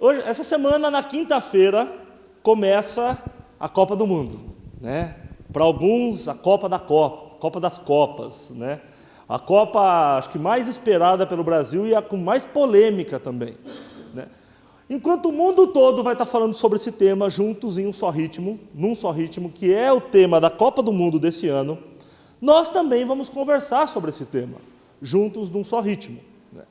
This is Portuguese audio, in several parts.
Hoje, essa semana, na quinta-feira, começa a Copa do Mundo, né? Para alguns, a Copa da Copa, Copa das Copas, né? A Copa, acho que mais esperada pelo Brasil e a com mais polêmica também, né? Enquanto o mundo todo vai estar falando sobre esse tema juntos em um só ritmo, num só ritmo, que é o tema da Copa do Mundo desse ano, nós também vamos conversar sobre esse tema, juntos num só ritmo, né?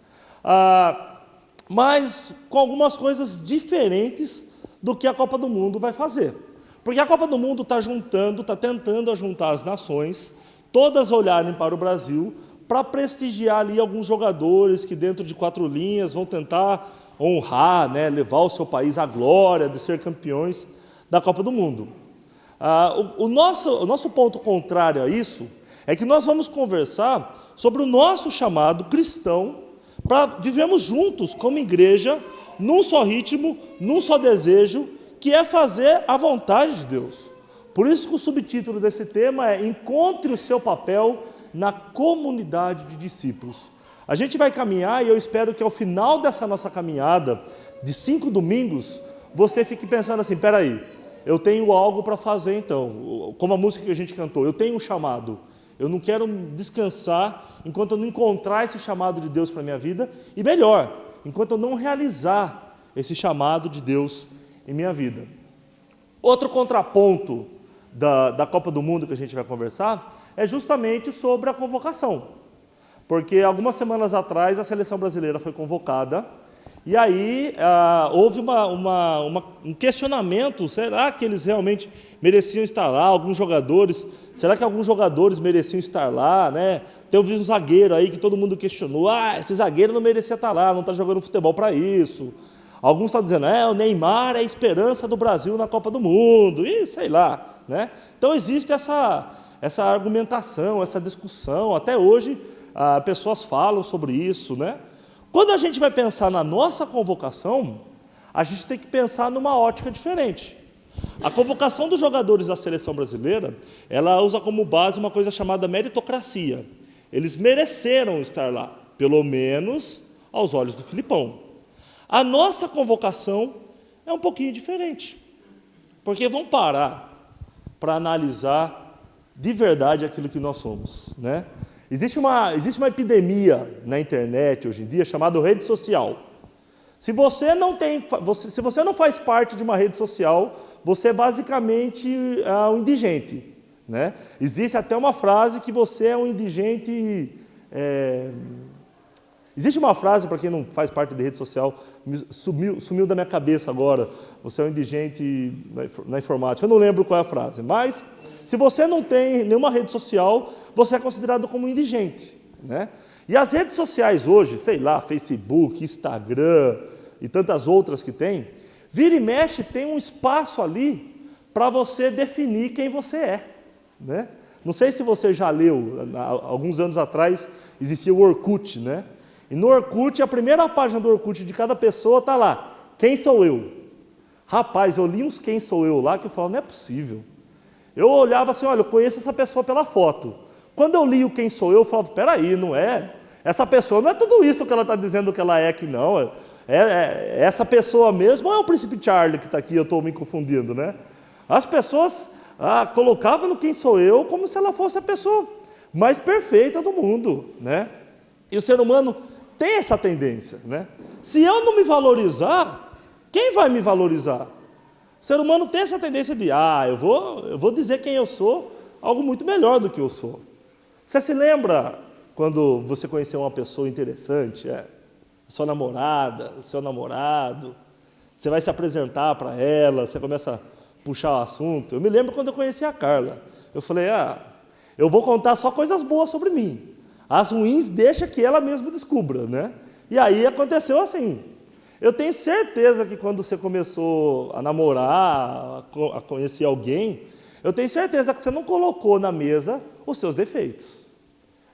Mas com algumas coisas diferentes do que a Copa do Mundo vai fazer. Porque a Copa do Mundo está tentando juntar as nações, todas olharem para o Brasil, para prestigiar ali alguns jogadores que dentro de 4 linhas vão tentar honrar, né, levar o seu país à glória de ser campeões da Copa do Mundo. O nosso ponto contrário a isso é que nós vamos conversar sobre o nosso chamado cristão para vivermos juntos como igreja, num só ritmo, num só desejo, que é fazer a vontade de Deus. Por isso que o subtítulo desse tema é Encontre o seu papel na comunidade de discípulos. A gente vai caminhar e eu espero que ao final dessa nossa caminhada de 5 domingos, você fique pensando assim, peraí, eu tenho algo para fazer então, como a música que a gente cantou, eu tenho um chamado. Eu não quero descansar enquanto eu não encontrar esse chamado de Deus para a minha vida, e melhor, enquanto eu não realizar esse chamado de Deus em minha vida. Outro contraponto da Copa do Mundo que a gente vai conversar é justamente sobre a convocação. Porque algumas semanas atrás a seleção brasileira foi convocada, e aí houve um questionamento, será que eles realmente mereciam estar lá? Alguns jogadores, será que alguns jogadores mereciam estar lá, né? Teve um zagueiro aí que todo mundo questionou, esse zagueiro não merecia estar lá, não está jogando futebol para isso. Alguns estão dizendo, o Neymar é a esperança do Brasil na Copa do Mundo, e sei lá, né? Então existe essa argumentação, essa discussão, até hoje pessoas falam sobre isso, né? Quando a gente vai pensar na nossa convocação, a gente tem que pensar numa ótica diferente. A convocação dos jogadores da seleção brasileira, ela usa como base uma coisa chamada meritocracia. Eles mereceram estar lá, pelo menos aos olhos do Filipão. A nossa convocação é um pouquinho diferente, porque vamos parar para analisar de verdade aquilo que nós somos, né? Existe uma epidemia na internet hoje em dia chamada rede social. Se você não faz parte de uma rede social, você é basicamente um indigente, né? Existe até uma frase que você é um indigente. Existe uma frase, para quem não faz parte da rede social, sumiu da minha cabeça agora. Você é um indigente na informática. Eu não lembro qual é a frase, mas se você não tem nenhuma rede social, você é considerado como indigente, né? E as redes sociais hoje, sei lá, Facebook, Instagram e tantas outras que tem, vira e mexe, tem um espaço ali para você definir quem você é, né? Não sei se você já leu, alguns anos atrás existia o Orkut, né? E no Orkut, a primeira página do Orkut de cada pessoa está lá, quem sou eu? Rapaz, eu li uns quem sou eu lá que eu falava, não é possível. Eu olhava assim, olha, eu conheço essa pessoa pela foto. Quando eu li o quem sou eu falava, peraí, não é? Essa pessoa não é tudo isso que ela está dizendo que ela é aqui, não. Essa pessoa mesmo ou é o Príncipe Charlie que está aqui, eu estou me confundindo, né? As pessoas colocavam no quem sou eu como se ela fosse a pessoa mais perfeita do mundo, né? E o ser humano tem essa tendência, né? Se eu não me valorizar, quem vai me valorizar? O ser humano tem essa tendência de, eu vou dizer quem eu sou, algo muito melhor do que eu sou. Você se lembra quando você conheceu uma pessoa interessante, sua namorada, o seu namorado, você vai se apresentar para ela, você começa a puxar o assunto. Eu me lembro quando eu conheci a Carla. Eu falei, eu vou contar só coisas boas sobre mim. As ruins deixa que ela mesma descubra, né? E aí aconteceu assim. Eu tenho certeza que quando você começou a namorar, a conhecer alguém, eu tenho certeza que você não colocou na mesa os seus defeitos.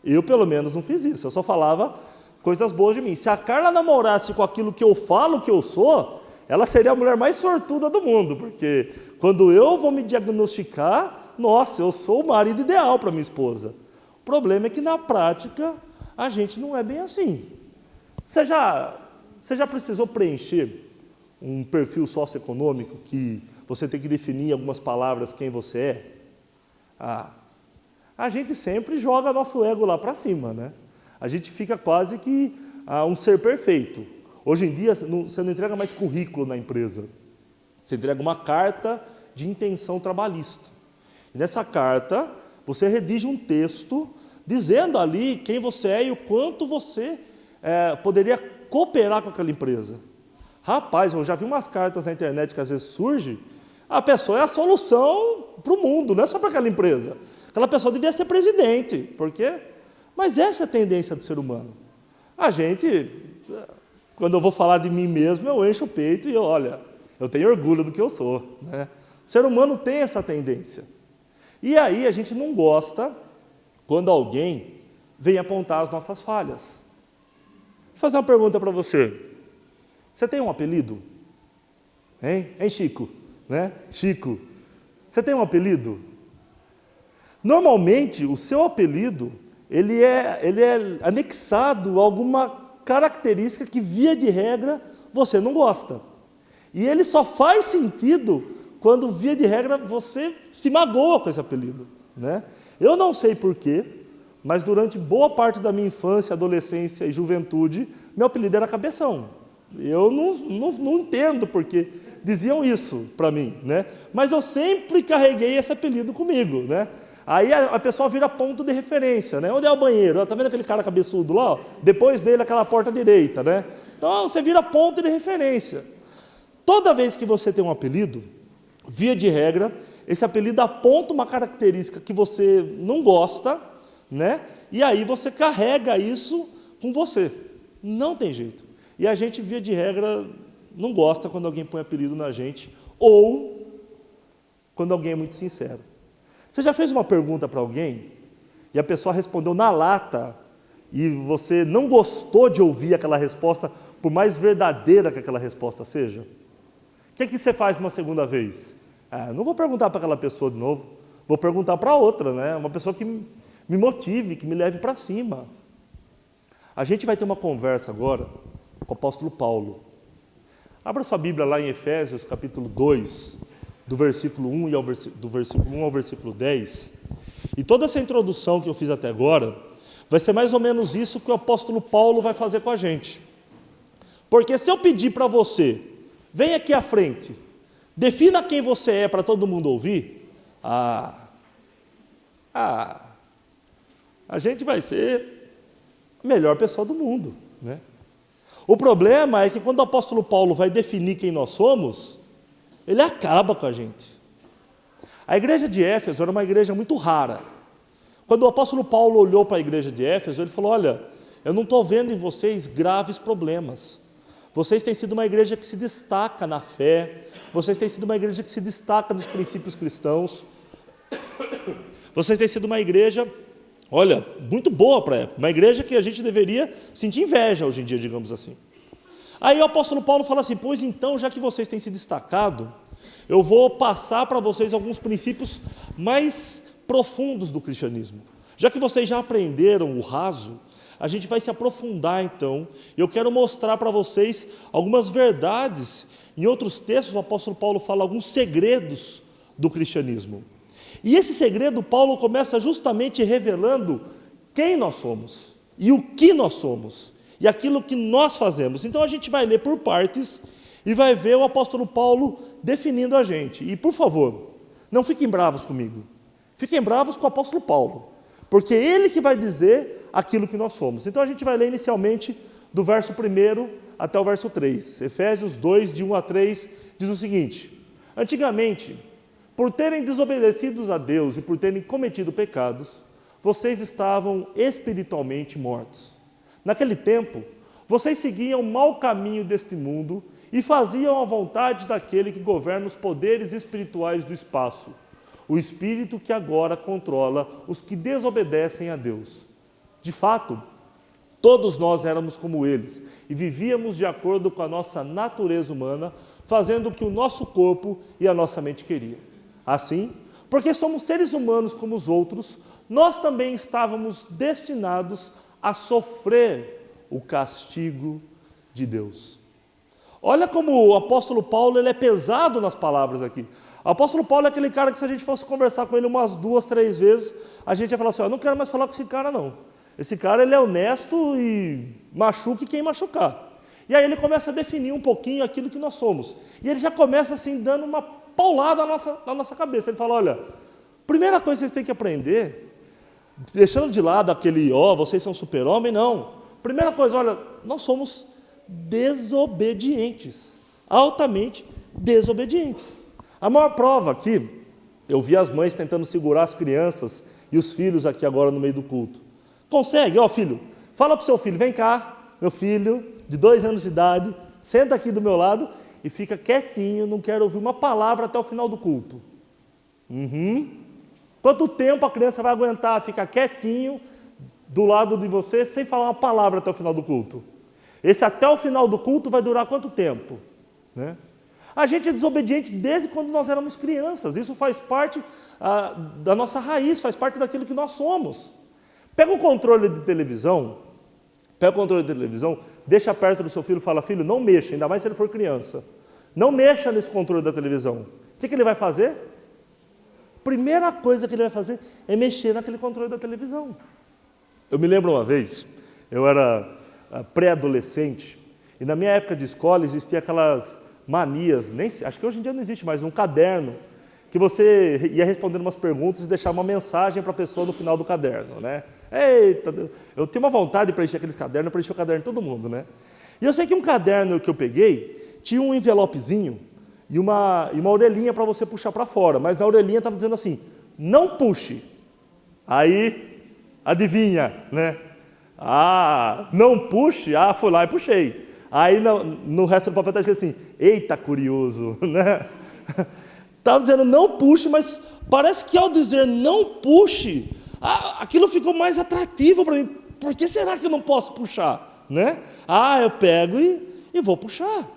Eu, pelo menos, não fiz isso. Eu só falava coisas boas de mim. Se a Carla namorasse com aquilo que eu falo que eu sou, ela seria a mulher mais sortuda do mundo, porque quando eu vou me diagnosticar, nossa, eu sou o marido ideal para minha esposa. O problema é que, na prática, a gente não é bem assim. Você já precisou preencher um perfil socioeconômico que você tem que definir em algumas palavras quem você é? A gente sempre joga nosso ego lá para cima, né? A gente fica quase que um ser perfeito. Hoje em dia, você não entrega mais currículo na empresa. Você entrega uma carta de intenção trabalhista. E nessa carta, você redige um texto dizendo ali quem você é e o quanto você poderia cooperar com aquela empresa. Rapaz, eu já vi umas cartas na internet que às vezes surge, a pessoa é a solução para o mundo, não é só para aquela empresa. Aquela pessoa devia ser presidente, por quê? Mas essa é a tendência do ser humano. A gente, quando eu vou falar de mim mesmo, eu encho o peito e olha, eu tenho orgulho do que eu sou, né? O ser humano tem essa tendência. E aí a gente não gosta quando alguém vem apontar as nossas falhas. Vou fazer uma pergunta para você. Você tem um apelido? Hein, Chico? Né? Chico. Você tem um apelido? Normalmente, o seu apelido, ele é anexado a alguma característica que, via de regra, você não gosta. E ele só faz sentido quando, via de regra, você se magoa com esse apelido, né? Eu não sei porquê, mas durante boa parte da minha infância, adolescência e juventude, meu apelido era Cabeção. Eu não entendo porque diziam isso para mim, né? Mas eu sempre carreguei esse apelido comigo, né? Aí a pessoa vira ponto de referência, né? Onde é o banheiro? Está vendo aquele cara cabeçudo lá? Ó? Depois dele, aquela porta direita, né? Então, você vira ponto de referência. Toda vez que você tem um apelido, via de regra, esse apelido aponta uma característica que você não gosta, né? E aí você carrega isso com você. Não tem jeito. E a gente, via de regra, não gosta quando alguém põe apelido na gente, ou quando alguém é muito sincero. Você já fez uma pergunta para alguém, e a pessoa respondeu na lata, e você não gostou de ouvir aquela resposta, por mais verdadeira que aquela resposta seja? O que você faz uma segunda vez? Não vou perguntar para aquela pessoa de novo, vou perguntar para outra, né? Uma pessoa que me motive, que me leve para cima. A gente vai ter uma conversa agora com o apóstolo Paulo. Abra sua Bíblia lá em Efésios, capítulo 2, do versículo 1 do versículo 1 ao versículo 10. E toda essa introdução que eu fiz até agora vai ser mais ou menos isso que o apóstolo Paulo vai fazer com a gente. Porque se eu pedir para você, vem aqui à frente, defina quem você é para todo mundo ouvir, a gente vai ser a melhor pessoa do mundo, né? O problema é que quando o apóstolo Paulo vai definir quem nós somos, ele acaba com a gente. A igreja de Éfeso era uma igreja muito rara. Quando o apóstolo Paulo olhou para a igreja de Éfeso, ele falou, olha, eu não estou vendo em vocês graves problemas. Vocês têm sido uma igreja que se destaca na fé, vocês têm sido uma igreja que se destaca nos princípios cristãos, vocês têm sido uma igreja, olha, muito boa para a época, uma igreja que a gente deveria sentir inveja hoje em dia, digamos assim. Aí o apóstolo Paulo fala assim, pois então, já que vocês têm se destacado, eu vou passar para vocês alguns princípios mais profundos do cristianismo. Já que vocês já aprenderam o raso, a gente vai se aprofundar então. Eu quero mostrar para vocês algumas verdades. Em outros textos, o apóstolo Paulo fala alguns segredos do cristianismo. E esse segredo, Paulo começa justamente revelando quem nós somos e o que nós somos e aquilo que nós fazemos. Então a gente vai ler por partes e vai ver o apóstolo Paulo definindo a gente. E por favor, não fiquem bravos comigo. Fiquem bravos com o apóstolo Paulo, porque é ele que vai dizer aquilo que nós somos. Então a gente vai ler inicialmente do verso 1 até o verso 3. Efésios 2, de 1 a 3, diz o seguinte: antigamente, por terem desobedecido a Deus e por terem cometido pecados, vocês estavam espiritualmente mortos. Naquele tempo, vocês seguiam o mau caminho deste mundo e faziam a vontade daquele que governa os poderes espirituais do espaço, o espírito que agora controla os que desobedecem a Deus. De fato, todos nós éramos como eles e vivíamos de acordo com a nossa natureza humana, fazendo o que o nosso corpo e a nossa mente queriam. Assim, porque somos seres humanos como os outros, nós também estávamos destinados a sofrer o castigo de Deus. Olha como o apóstolo Paulo ele é pesado nas palavras aqui. O apóstolo Paulo é aquele cara que se a gente fosse conversar com ele umas 2, 3 vezes, a gente ia falar assim, eu não quero mais falar com esse cara não. Esse cara ele é honesto e machuque quem machucar. E aí ele começa a definir um pouquinho aquilo que nós somos. E ele já começa assim, dando uma paulada na nossa cabeça. Ele fala, olha, primeira coisa que vocês têm que aprender, deixando de lado aquele, vocês são super-homem, não. Primeira coisa, olha, nós somos desobedientes, altamente desobedientes. A maior prova aqui, eu vi as mães tentando segurar as crianças e os filhos aqui agora no meio do culto. Consegue? Filho, fala para o seu filho, vem cá, meu filho, de 2 anos de idade, senta aqui do meu lado e fica quietinho, não quero ouvir uma palavra até o final do culto. Quanto tempo a criança vai aguentar ficar quietinho do lado de você, sem falar uma palavra até o final do culto? Esse até o final do culto vai durar quanto tempo? Né? A gente é desobediente desde quando nós éramos crianças, isso faz parte da nossa raiz, faz parte daquilo que nós somos. Pega o controle de televisão, deixa perto do seu filho e fala, filho, não mexa, ainda mais se ele for criança. Não mexa nesse controle da televisão. O que ele vai fazer? Primeira coisa que ele vai fazer é mexer naquele controle da televisão. Eu me lembro uma vez, eu era pré-adolescente, e na minha época de escola existia aquelas manias, acho que hoje em dia não existe mais, um caderno, que você ia respondendo umas perguntas e deixava uma mensagem para a pessoa no final do caderno, né? Eita, eu tenho uma vontade de preencher aqueles cadernos, eu preenchi o caderno de todo mundo, né? E eu sei que um caderno que eu peguei tinha um envelopezinho e uma orelhinha para você puxar para fora, mas na orelhinha estava dizendo assim, não puxe. Aí, adivinha, né? Não puxe, fui lá e puxei. Aí no resto do papel está escrito assim, eita, curioso, né? Estava dizendo não puxe, mas parece que ao dizer não puxe, aquilo ficou mais atrativo para mim. Por que será que eu não posso puxar? Né? Eu pego e vou puxar.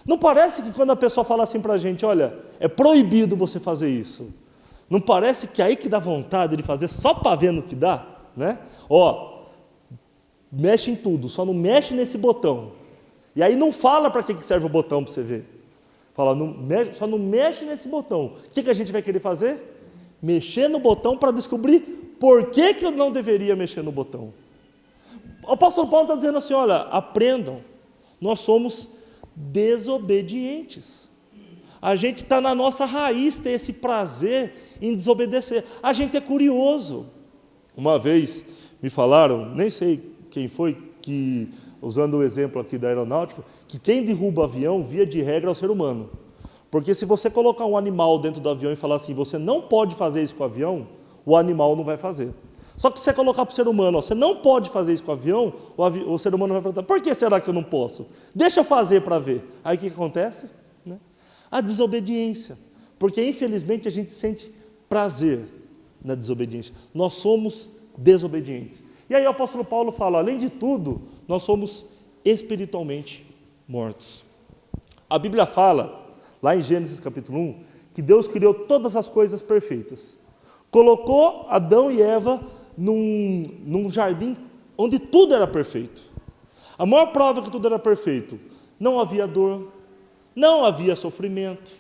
Não parece que quando a pessoa fala assim para a gente, olha, é proibido você fazer isso. Não parece que aí que dá vontade de fazer só para ver no que dá? Né? Mexe em tudo, só não mexe nesse botão. E aí não fala para que serve o botão para você ver. Fala, só não mexe nesse botão. O que a gente vai querer fazer? Mexer no botão para descobrir por que eu não deveria mexer no botão. O apóstolo Paulo está dizendo assim, olha, aprendam, nós somos desobedientes. A gente está na nossa raiz, ter esse prazer em desobedecer. A gente é curioso. Uma vez me falaram, nem sei quem foi, que usando o exemplo aqui da aeronáutica, que quem derruba o avião, via de regra, é o ser humano. Porque se você colocar um animal dentro do avião e falar assim, você não pode fazer isso com o avião, o animal não vai fazer. Só que se você colocar para o ser humano, você não pode fazer isso com o avião, o ser humano vai perguntar, por que será que eu não posso? Deixa eu fazer para ver. Aí o que acontece? Né? A desobediência. Porque infelizmente a gente sente prazer na desobediência. Nós somos desobedientes. E aí o apóstolo Paulo fala, além de tudo, nós somos espiritualmente mortos. A Bíblia fala, lá em Gênesis capítulo 1, que Deus criou todas as coisas perfeitas. Colocou Adão e Eva num jardim onde tudo era perfeito. A maior prova que tudo era perfeito, não havia dor, não havia sofrimento,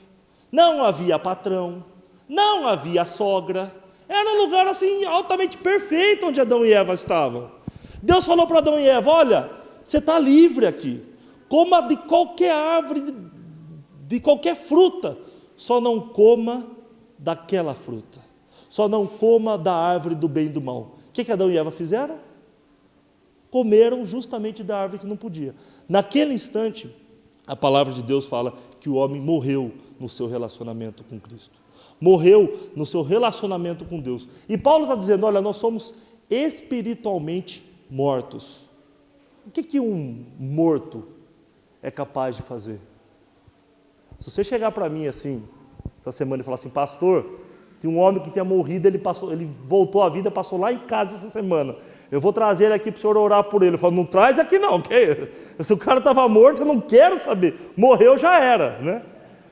não havia patrão, não havia sogra. Era um lugar assim altamente perfeito onde Adão e Eva estavam. Deus falou para Adão e Eva, olha, você está livre aqui, coma de qualquer árvore, de qualquer fruta, só não coma daquela fruta, só não coma da árvore do bem e do mal. O que Adão e Eva fizeram? Comeram justamente da árvore que não podia. Naquele instante, a palavra de Deus fala que o homem morreu no seu relacionamento com Cristo. Morreu no seu relacionamento com Deus. E Paulo está dizendo, olha, nós somos espiritualmente mortos. O que um morto é capaz de fazer? Se você chegar para mim assim, essa semana e falar assim, pastor, tem um homem que tinha morrido, ele voltou à vida, passou lá em casa essa semana. Eu vou trazer ele aqui para o senhor orar por ele. Eu falo, não traz aqui não, que se o cara estava morto, eu não quero saber. Morreu, já era, né?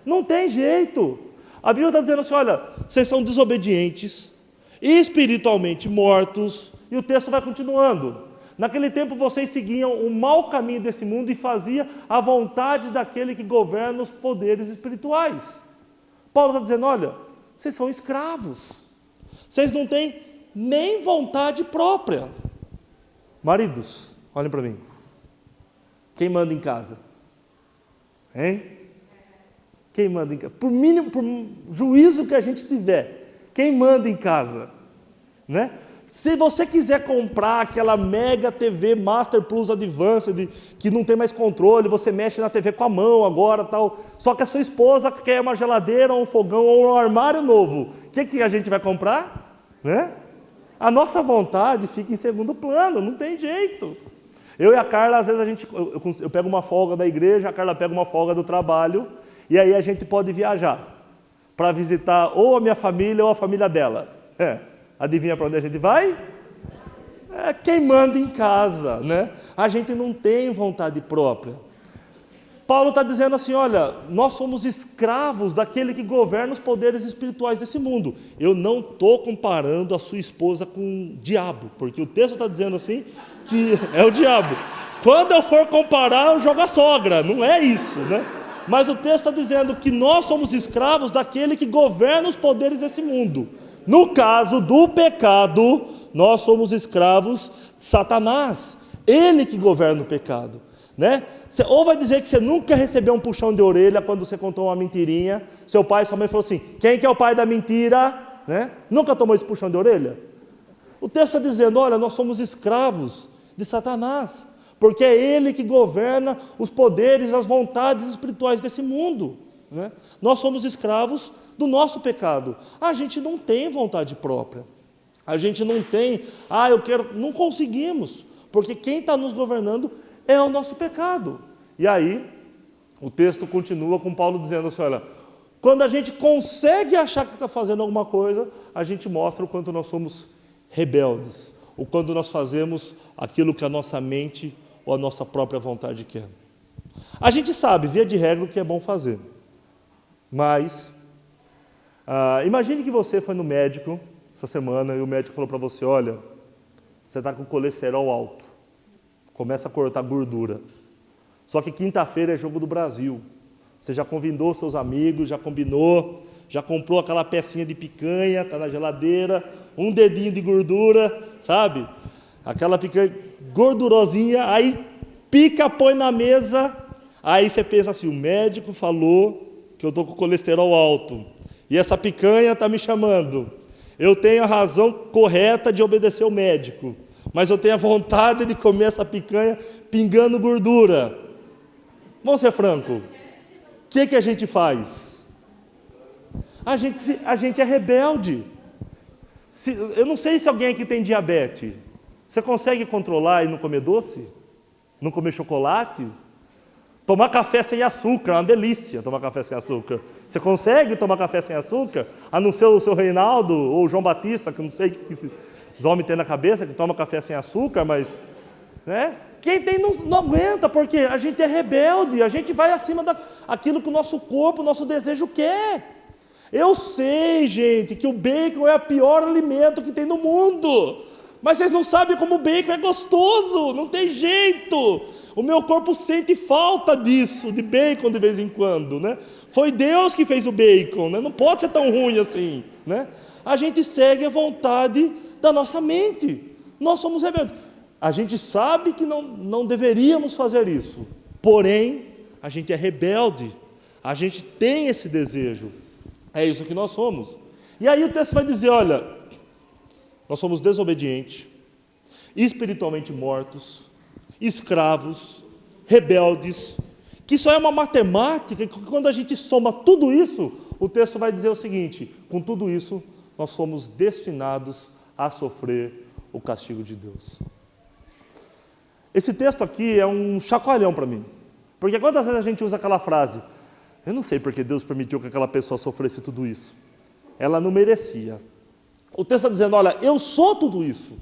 Não tem jeito. A Bíblia está dizendo assim, olha, vocês são desobedientes, espiritualmente mortos, e o texto vai continuando. Naquele tempo vocês seguiam o mau caminho desse mundo e faziam a vontade daquele que governa os poderes espirituais. Paulo está dizendo, olha, vocês são escravos. Vocês não têm nem vontade própria. Maridos, olhem para mim. Quem manda em casa? Hein? Quem manda em casa? Por mínimo, por juízo que a gente tiver, quem manda em casa? Né? Se você quiser comprar aquela mega TV Master Plus Advanced, que não tem mais controle, você mexe na TV com a mão agora, tal, só que a sua esposa quer uma geladeira, um fogão ou um armário novo, o que a gente vai comprar? Né? A nossa vontade fica em segundo plano, não tem jeito. Eu e a Carla, às vezes eu pego uma folga da igreja, a Carla pega uma folga do trabalho, e aí a gente pode viajar para visitar ou a minha família ou a família dela. Adivinha para onde a gente vai? Quem manda em casa, né? A gente não tem vontade própria. Paulo está dizendo assim, olha, nós somos escravos daquele que governa os poderes espirituais desse mundo. Eu não estou comparando a sua esposa com o diabo, porque o texto está dizendo assim, que é o diabo. Quando eu for comparar, eu jogo a sogra, não é isso, né? Mas o texto está dizendo que nós somos escravos daquele que governa os poderes desse mundo. No caso do pecado, nós somos escravos de Satanás, ele que governa o pecado, né? Você ou vai dizer que você nunca recebeu um puxão de orelha quando você contou uma mentirinha, seu pai e sua mãe falou assim, quem que é o pai da mentira? Né? Nunca tomou esse puxão de orelha? O texto está dizendo, olha, nós somos escravos de Satanás, porque é ele que governa os poderes, as vontades espirituais desse mundo, né? Nós somos escravos do nosso pecado. A gente não tem vontade própria. A gente não tem, não conseguimos, porque quem está nos governando é o nosso pecado. E aí, o texto continua com Paulo dizendo assim, olha, quando a gente consegue achar que está fazendo alguma coisa, a gente mostra o quanto nós somos rebeldes, o quanto nós fazemos aquilo que a nossa mente ou a nossa própria vontade quer. A gente sabe, via de regra, o que é bom fazer. Mas, imagine que você foi no médico essa semana e o médico falou para você, olha, você está com colesterol alto, começa a cortar gordura. Só que quinta-feira é jogo do Brasil. Você já convidou seus amigos, já combinou, já comprou aquela pecinha de picanha, está na geladeira, um dedinho de gordura, sabe? Aquela picanha gordurosinha, aí pica, põe na mesa, aí você pensa assim, o médico falou que eu estou com colesterol alto, e essa picanha está me chamando. Eu tenho a razão correta de obedecer o médico, mas eu tenho a vontade de comer essa picanha pingando gordura. Vamos ser franco, o que a gente faz? A gente é rebelde. Eu não sei se alguém aqui tem diabetes. Você consegue controlar e não comer doce? Não comer chocolate? Tomar café sem açúcar, é uma delícia tomar café sem açúcar. Você consegue tomar café sem açúcar? A não ser o seu Reinaldo ou o João Batista, que eu não sei o que os homens têm na cabeça, que toma café sem açúcar, mas... né? Quem tem não aguenta, porque a gente é rebelde, a gente vai acima daquilo que o nosso corpo, o nosso desejo quer. Eu sei, gente, que o bacon é o pior alimento que tem no mundo, mas vocês não sabem como o bacon é gostoso, não tem jeito. O meu corpo sente falta disso, de bacon de vez em quando, né? Foi Deus que fez o bacon, né? Não pode ser tão ruim assim, né? A gente segue a vontade da nossa mente, nós somos rebeldes. A gente sabe que não deveríamos fazer isso, porém, a gente é rebelde, a gente tem esse desejo, é isso que nós somos. E aí o texto vai dizer, olha, nós somos desobedientes, espiritualmente mortos, escravos, rebeldes, que isso é uma matemática, que quando a gente soma tudo isso, o texto vai dizer o seguinte, com tudo isso, nós somos destinados a sofrer o castigo de Deus. Esse texto aqui é um chacoalhão para mim, porque quantas vezes a gente usa aquela frase, eu não sei porque Deus permitiu que aquela pessoa sofresse tudo isso, ela não merecia. O texto está dizendo, olha, eu sou tudo isso,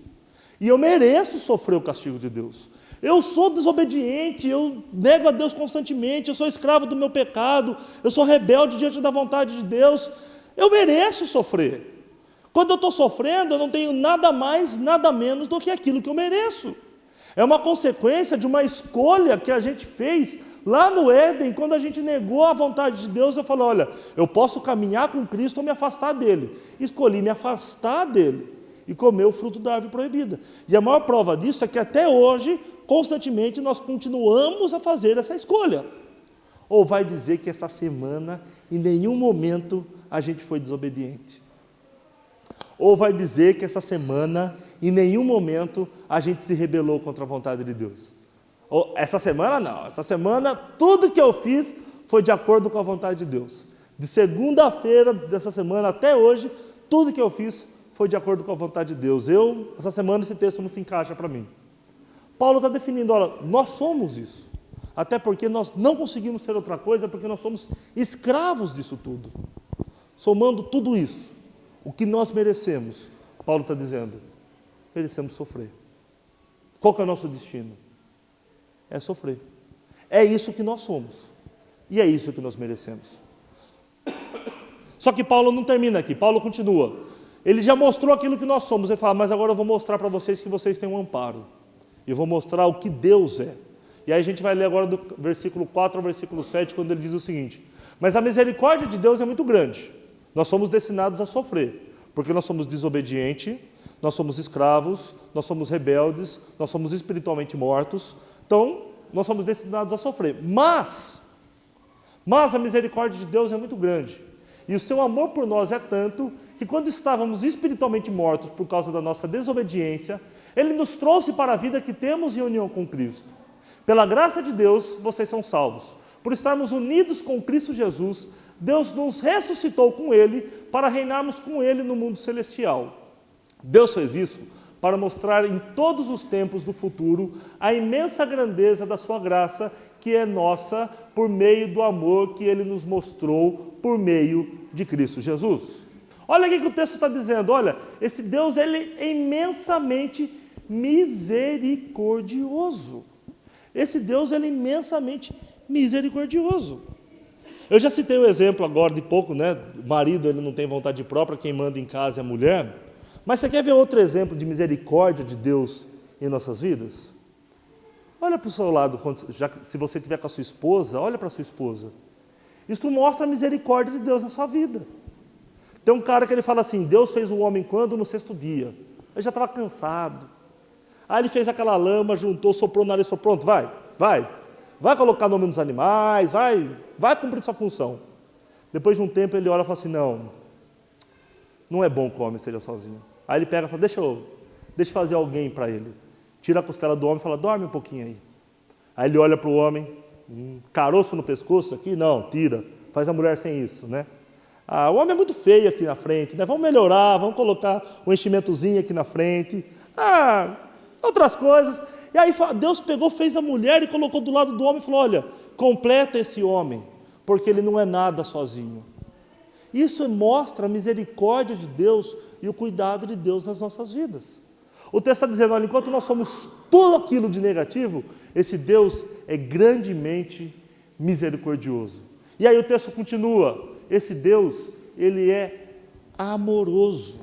e eu mereço sofrer o castigo de Deus. Eu sou desobediente, eu nego a Deus constantemente, eu sou escravo do meu pecado, eu sou rebelde diante da vontade de Deus, eu mereço sofrer. Quando eu estou sofrendo, eu não tenho nada mais, nada menos do que aquilo que eu mereço. É uma consequência de uma escolha que a gente fez lá no Éden, quando a gente negou a vontade de Deus. Eu falei, olha, eu posso caminhar com Cristo ou me afastar dele. Escolhi me afastar dele e comer o fruto da árvore proibida. E a maior prova disso é que até hoje, constantemente, nós continuamos a fazer essa escolha. Ou vai dizer que essa semana, em nenhum momento, a gente foi desobediente. Ou vai dizer que essa semana, em nenhum momento, a gente se rebelou contra a vontade de Deus. Ou, essa semana não, essa semana tudo que eu fiz foi de acordo com a vontade de Deus. De segunda-feira dessa semana até hoje, tudo que eu fiz foi de acordo com a vontade de Deus. Essa semana esse texto não se encaixa para mim. Paulo está definindo, olha, nós somos isso. Até porque nós não conseguimos ser outra coisa, porque nós somos escravos disso tudo. Somando tudo isso, o que nós merecemos, Paulo está dizendo, merecemos sofrer. Qual que é o nosso destino? É sofrer. É isso que nós somos. E é isso que nós merecemos. Só que Paulo não termina aqui, Paulo continua. Ele já mostrou aquilo que nós somos. Ele fala, mas agora eu vou mostrar para vocês que vocês têm um amparo. Eu vou mostrar o que Deus é. E aí a gente vai ler agora do versículo 4 ao versículo 7, quando ele diz o seguinte: mas a misericórdia de Deus é muito grande. Nós somos destinados a sofrer, porque nós somos desobedientes, nós somos escravos, nós somos rebeldes, nós somos espiritualmente mortos. Então, nós somos destinados a sofrer. Mas a misericórdia de Deus é muito grande. E o seu amor por nós é tanto que quando estávamos espiritualmente mortos por causa da nossa desobediência, Ele nos trouxe para a vida que temos em união com Cristo. Pela graça de Deus, vocês são salvos. Por estarmos unidos com Cristo Jesus, Deus nos ressuscitou com Ele para reinarmos com Ele no mundo celestial. Deus fez isso para mostrar em todos os tempos do futuro a imensa grandeza da sua graça, que é nossa por meio do amor que Ele nos mostrou por meio de Cristo Jesus. Olha o que o texto está dizendo, olha, esse Deus ele é imensamente misericordioso. Esse Deus ele é imensamente misericordioso. Eu já citei o exemplo agora de pouco, né? O marido ele não tem vontade própria, quem manda em casa é a mulher. Mas você quer ver outro exemplo de misericórdia de Deus em nossas vidas? Olha para o seu lado, se você estiver com a sua esposa, olha para a sua esposa. Isso mostra a misericórdia de Deus na sua vida. Tem um cara que ele fala assim, Deus fez o homem quando? No sexto dia. Ele já estava cansado. Aí ele fez aquela lama, juntou, soprou o nariz e falou, pronto, vai colocar nome nos animais, vai cumprir sua função. Depois de um tempo ele olha e fala assim, não é bom que o homem esteja sozinho. Aí ele pega e fala, deixa eu fazer alguém para ele. Tira a costela do homem e fala, dorme um pouquinho aí. Aí ele olha para o homem, caroço no pescoço aqui? Não, tira, faz a mulher sem isso, né? O homem é muito feio aqui na frente, né? Vamos melhorar, vamos colocar um enchimentozinho aqui na frente. Outras coisas. E aí Deus pegou, fez a mulher e colocou do lado do homem e falou, olha, completa esse homem, porque ele não é nada sozinho. Isso mostra a misericórdia de Deus e o cuidado de Deus nas nossas vidas. O texto está dizendo, olha, enquanto nós somos tudo aquilo de negativo, esse Deus é grandemente misericordioso. E aí o texto continua, esse Deus, ele é amoroso.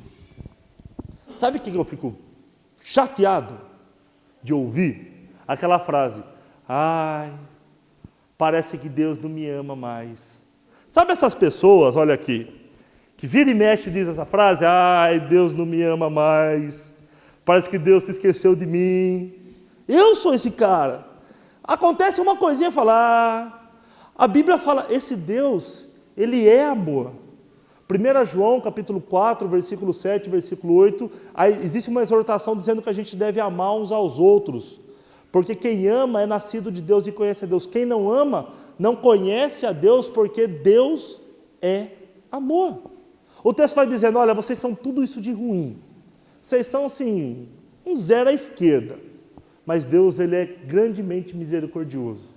Sabe o que eu fico chateado de ouvir? Aquela frase, parece que Deus não me ama mais. Sabe essas pessoas, olha aqui, que vira e mexe e diz essa frase, Deus não me ama mais, parece que Deus se esqueceu de mim. Eu sou esse cara. Acontece uma coisinha, a Bíblia fala, esse Deus, ele é amor. 1 João, capítulo 4, versículo 7, versículo 8, aí existe uma exortação dizendo que a gente deve amar uns aos outros, porque quem ama é nascido de Deus e conhece a Deus. Quem não ama, não conhece a Deus, porque Deus é amor. O texto vai dizendo, olha, vocês são tudo isso de ruim. Vocês são, assim, um zero à esquerda. Mas Deus, ele é grandemente misericordioso.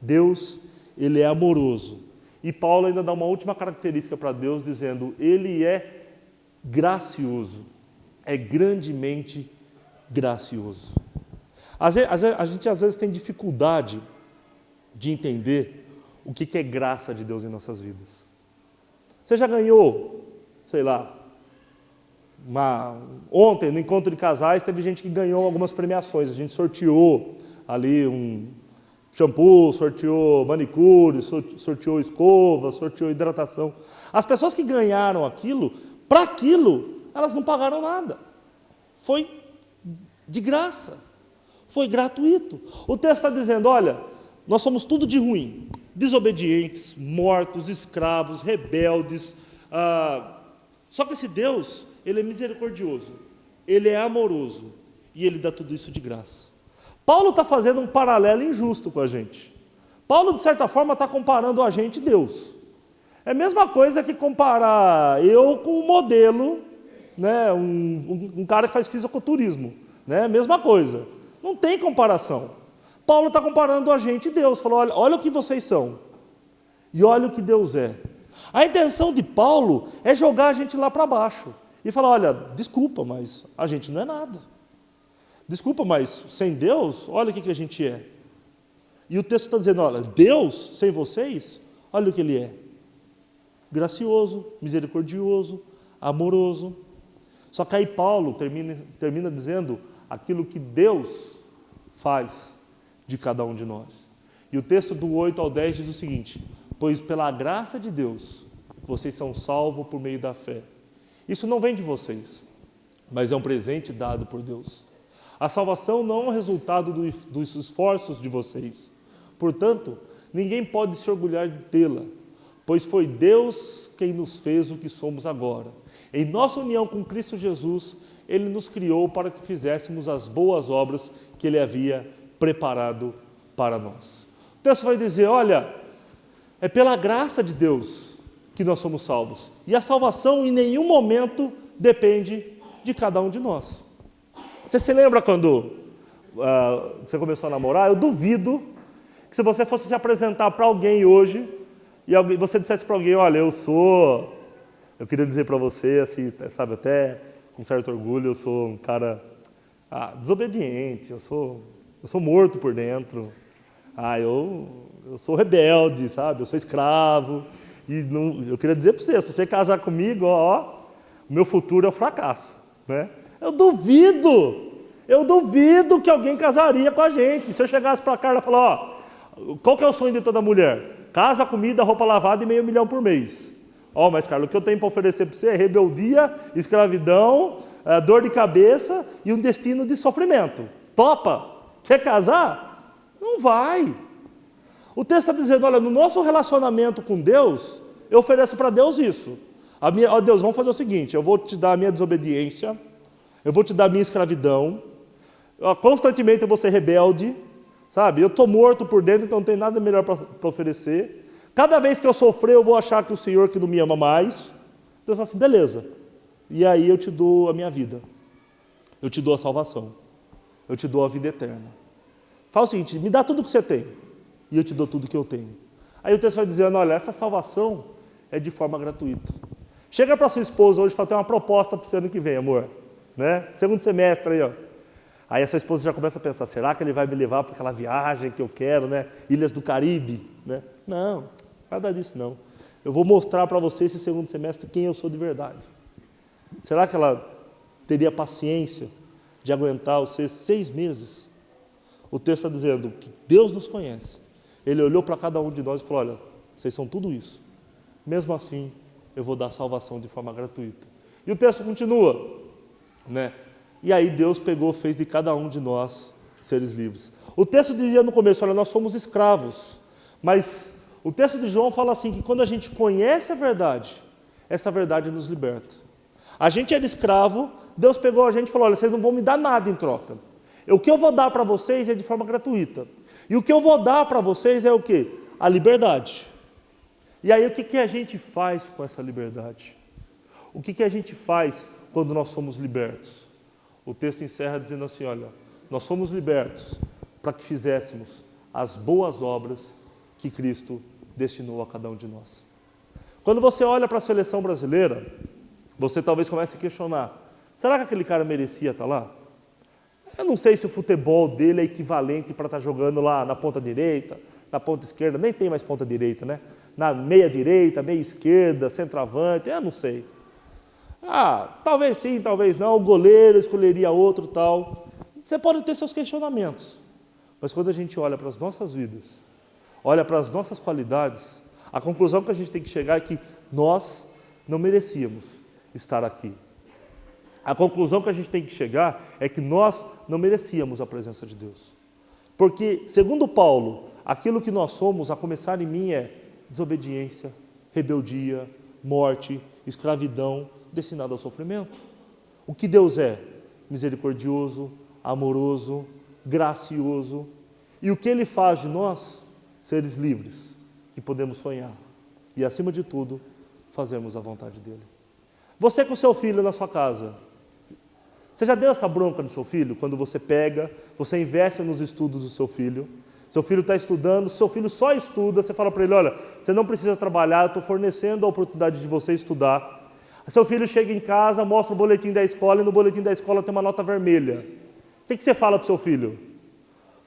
Deus, ele é amoroso. E Paulo ainda dá uma última característica para Deus, dizendo, ele é gracioso. É grandemente gracioso. A gente às vezes tem dificuldade de entender o que é graça de Deus em nossas vidas. Você já ganhou, sei lá, Ontem, no encontro de casais, teve gente que ganhou algumas premiações. A gente sorteou ali um shampoo, sorteou manicure, sorteou escova, sorteou hidratação. As pessoas que ganharam aquilo, para aquilo, elas não pagaram nada. Foi de graça. Foi gratuito. O texto está dizendo, olha, nós somos tudo de ruim. Desobedientes, mortos, escravos, rebeldes. Só que esse Deus, Ele é misericordioso, Ele é amoroso e Ele dá tudo isso de graça. Paulo está fazendo um paralelo injusto com a gente. Paulo, de certa forma, está comparando a gente e Deus. É a mesma coisa que comparar eu com um modelo, né, um cara que faz fisiculturismo. Né, mesma coisa. Não tem comparação. Paulo está comparando a gente e Deus. Falou, olha o que vocês são e olha o que Deus é. A intenção de Paulo é jogar a gente lá para baixo e falar, olha, desculpa, mas a gente não é nada. Desculpa, mas sem Deus, olha o que a gente é. E o texto está dizendo, olha, Deus, sem vocês, olha o que Ele é. Gracioso, misericordioso, amoroso. Só que aí Paulo termina dizendo aquilo que Deus faz de cada um de nós. E o texto do 8 ao 10 diz o seguinte, pois pela graça de Deus, vocês são salvos por meio da fé. Isso não vem de vocês, mas é um presente dado por Deus. A salvação não é um resultado dos esforços de vocês. Portanto, ninguém pode se orgulhar de tê-la, pois foi Deus quem nos fez o que somos agora. Em nossa união com Cristo Jesus, Ele nos criou para que fizéssemos as boas obras que Ele havia preparado para nós. O texto vai dizer, olha, é pela graça de Deus que nós somos salvos. E a salvação em nenhum momento depende de cada um de nós. Você se lembra quando você começou a namorar? Eu duvido que se você fosse se apresentar para alguém hoje e você dissesse para alguém, olha, eu queria dizer para você, assim, sabe, até com certo orgulho, eu sou um cara desobediente, eu sou morto por dentro, eu sou rebelde, sabe, eu sou escravo, e eu queria dizer para você, se você casar comigo, o meu futuro é um fracasso, né? Eu duvido que alguém casaria com a gente. Se eu chegasse para a Carla e falar, qual que é o sonho de toda mulher? Casa, comida, roupa lavada e $500 mil por mês. Mas Carla, o que eu tenho para oferecer para você é rebeldia, escravidão, dor de cabeça e um destino de sofrimento. Topa? Quer casar? Não vai. O texto está dizendo, olha, no nosso relacionamento com Deus, eu ofereço para Deus isso. Deus, vamos fazer o seguinte, eu vou te dar a minha desobediência, eu vou te dar a minha escravidão, constantemente eu vou ser rebelde, sabe? Eu estou morto por dentro, então não tem nada melhor para oferecer. Cada vez que eu sofrer, eu vou achar que o Senhor que não me ama mais. Deus fala assim, beleza. E aí eu te dou a minha vida. Eu te dou a salvação. Eu te dou a vida eterna. Fala o seguinte, me dá tudo que você tem. E eu te dou tudo que eu tenho. Aí o texto vai dizendo, olha, essa salvação é de forma gratuita. Chega para sua esposa hoje e fala, tem uma proposta para o ano que vem, amor. Né? Segundo semestre aí, ó. Aí essa esposa já começa a pensar, será que ele vai me levar para aquela viagem que eu quero, né? Ilhas do Caribe, né? Não, nada disso não. Eu vou mostrar para você esse segundo semestre quem eu sou de verdade. Será que ela teria paciência de aguentar os 6 meses? O texto está dizendo que Deus nos conhece. Ele olhou para cada um de nós e falou, olha, vocês são tudo isso. Mesmo assim, eu vou dar salvação de forma gratuita. E o texto continua, né? E aí Deus fez de cada um de nós seres livres. O texto dizia no começo, olha, nós somos escravos. Mas o texto de João fala assim, que quando a gente conhece a verdade, essa verdade nos liberta. A gente era escravo, Deus pegou a gente e falou, olha, vocês não vão me dar nada em troca. O que eu vou dar para vocês é de forma gratuita. E o que eu vou dar para vocês é o quê? A liberdade. E aí o que a gente faz com essa liberdade? O que a gente faz quando nós somos libertos? O texto encerra dizendo assim, olha, nós somos libertos para que fizéssemos as boas obras que Cristo destinou a cada um de nós. Quando você olha para a seleção brasileira, você talvez comece a questionar, será que aquele cara merecia estar lá? Eu não sei se o futebol dele é equivalente para estar jogando lá na ponta direita, na ponta esquerda, nem tem mais ponta direita, né? Na meia direita, meia esquerda, centroavante, eu não sei. Talvez sim, talvez não, o goleiro escolheria outro tal. Você pode ter seus questionamentos, mas quando a gente olha para as nossas vidas, olha para as nossas qualidades, a conclusão que a gente tem que chegar é que nós não merecíamos estar aqui. A conclusão que a gente tem que chegar é que nós não merecíamos a presença de Deus. Porque, segundo Paulo, aquilo que nós somos, a começar em mim, é desobediência, rebeldia, morte, escravidão, destinado ao sofrimento. O que Deus é? Misericordioso, amoroso, gracioso. E o que Ele faz de nós? Seres livres, que podemos sonhar. E, acima de tudo, fazermos a vontade dEle. Você com seu filho na sua casa, você já deu essa bronca no seu filho? Quando você pega, você investe nos estudos do seu filho está estudando, seu filho só estuda, você fala para ele, olha, você não precisa trabalhar, eu estou fornecendo a oportunidade de você estudar. Seu filho chega em casa, mostra o boletim da escola e no boletim da escola tem uma nota vermelha. O que você fala para o seu filho?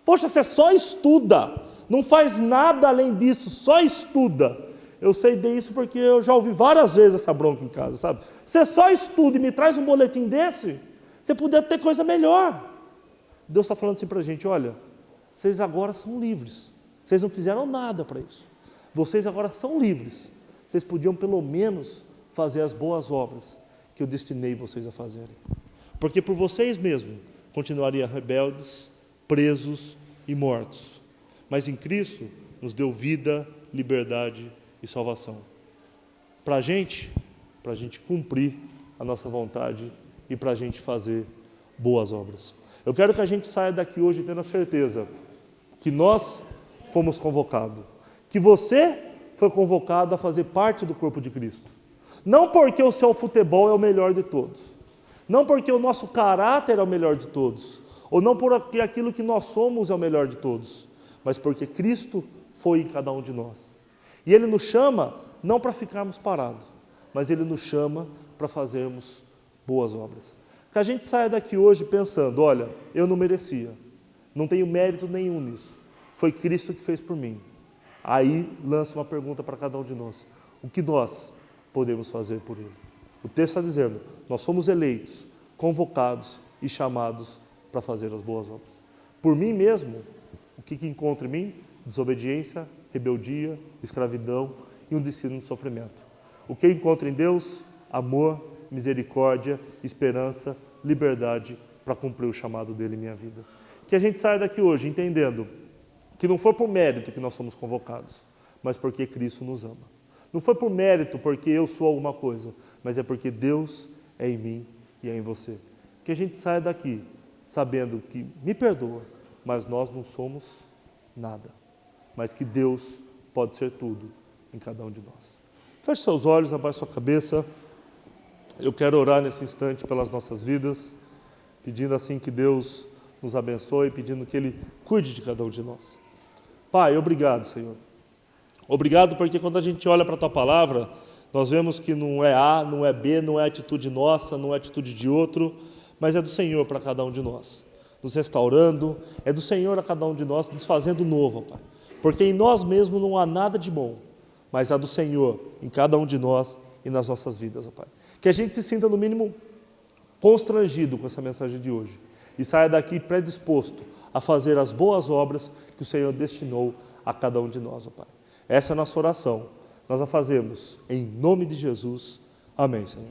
Poxa, você só estuda, não faz nada além disso, só estuda. Eu sei disso porque eu já ouvi várias vezes essa bronca em casa, sabe? Você só estuda e me traz um boletim desse, você podia ter coisa melhor. Deus está falando assim para a gente, olha, vocês agora são livres, vocês não fizeram nada para isso, vocês agora são livres, vocês podiam pelo menos fazer as boas obras que eu destinei vocês a fazerem, porque por vocês mesmos continuariam rebeldes, presos e mortos, mas em Cristo nos deu vida, liberdade e salvação, para a gente cumprir a nossa vontade e para a gente fazer boas obras. Eu quero que a gente saia daqui hoje tendo a certeza que nós fomos convocados, que você foi convocado a fazer parte do corpo de Cristo. Não porque o seu futebol é o melhor de todos, não porque o nosso caráter é o melhor de todos, ou não porque aquilo que nós somos é o melhor de todos, mas porque Cristo foi em cada um de nós. E Ele nos chama não para ficarmos parados, mas Ele nos chama para fazermos boas obras. Que a gente saia daqui hoje pensando, olha, eu não merecia, não tenho mérito nenhum nisso, foi Cristo que fez por mim. Aí lança uma pergunta para cada um de nós, o que nós podemos fazer por Ele? O texto está dizendo, nós somos eleitos, convocados e chamados para fazer as boas obras. Por mim mesmo, o que encontra em mim? Desobediência, rebeldia, escravidão e um destino de sofrimento. O que eu encontro em Deus? Amor, misericórdia, esperança, liberdade para cumprir o chamado dele em minha vida. Que a gente saia daqui hoje entendendo que não foi por mérito que nós somos convocados, mas porque Cristo nos ama. Não foi por mérito porque eu sou alguma coisa, mas é porque Deus é em mim e é em você. Que a gente saia daqui sabendo que me perdoa, mas nós não somos nada, mas que Deus pode ser tudo em cada um de nós. Feche seus olhos, abaixe sua cabeça. Eu quero orar nesse instante pelas nossas vidas, pedindo assim que Deus nos abençoe, pedindo que Ele cuide de cada um de nós. Pai, obrigado, Senhor. Obrigado porque quando a gente olha para a Tua palavra, nós vemos que não é A, não é B, não é atitude nossa, não é atitude de outro, mas é do Senhor para cada um de nós. Nos restaurando, é do Senhor a cada um de nós, nos fazendo novo, Pai. Porque em nós mesmos não há nada de bom, mas há do Senhor em cada um de nós e nas nossas vidas, ó Pai. Que a gente se sinta, no mínimo, constrangido com essa mensagem de hoje e saia daqui predisposto a fazer as boas obras que o Senhor destinou a cada um de nós, ó Pai. Essa é a nossa oração. Nós a fazemos em nome de Jesus. Amém, Senhor.